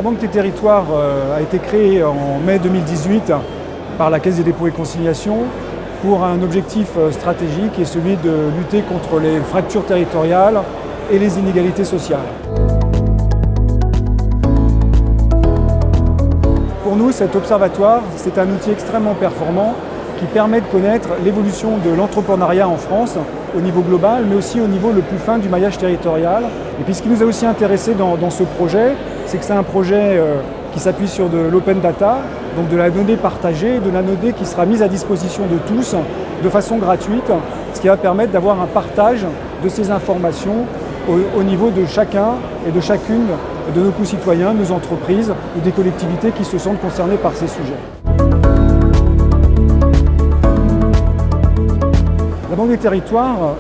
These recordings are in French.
La Banque des Territoires a été créée en mai 2018 par la Caisse des dépôts et consignations pour un objectif stratégique qui est celui de lutter contre les fractures territoriales et les inégalités sociales. Pour nous, cet observatoire, c'est un outil extrêmement performant qui permet de connaître l'évolution de l'entrepreneuriat en France au niveau global, mais aussi au niveau le plus fin du maillage territorial. Et puis ce qui nous a aussi intéressé dans ce projet, c'est que c'est un projet qui s'appuie sur de l'open data, donc de la donnée partagée, de la donnée qui sera mise à disposition de tous de façon gratuite, ce qui va permettre d'avoir un partage de ces informations au niveau de chacun et de chacune de nos concitoyens, nos entreprises ou des collectivités qui se sentent concernées par ces sujets. La Banque des Territoires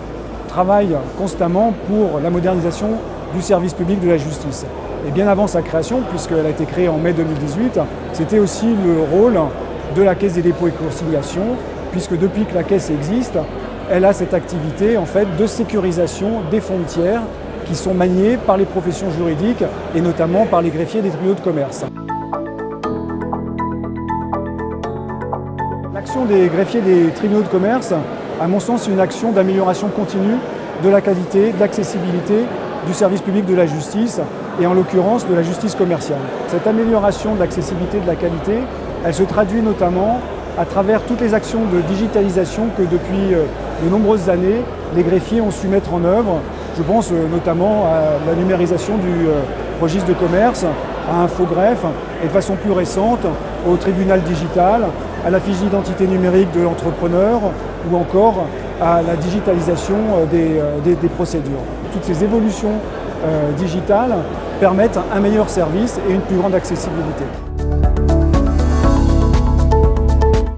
travaille constamment pour la modernisation du service public de la justice. Et bien avant sa création, puisqu'elle a été créée en mai 2018, c'était aussi le rôle de la Caisse des dépôts et consignations, puisque depuis que la Caisse existe, elle a cette activité en fait, de sécurisation des fonds de tiers qui sont maniés par les professions juridiques et notamment par les greffiers des tribunaux de commerce. L'action des greffiers des tribunaux de commerce, à mon sens, c'est une action d'amélioration continue de la qualité, de l'accessibilité du service public de la justice et en l'occurrence de la justice commerciale. Cette amélioration de l'accessibilité et de la qualité, elle se traduit notamment à travers toutes les actions de digitalisation que depuis de nombreuses années, les greffiers ont su mettre en œuvre. Je pense notamment à la numérisation du registre de commerce, à Infogreffe et de façon plus récente au tribunal digital, à la fiche d'identité numérique de l'entrepreneur ou encore à la digitalisation des procédures. Toutes ces évolutions digitales permettent un meilleur service et une plus grande accessibilité.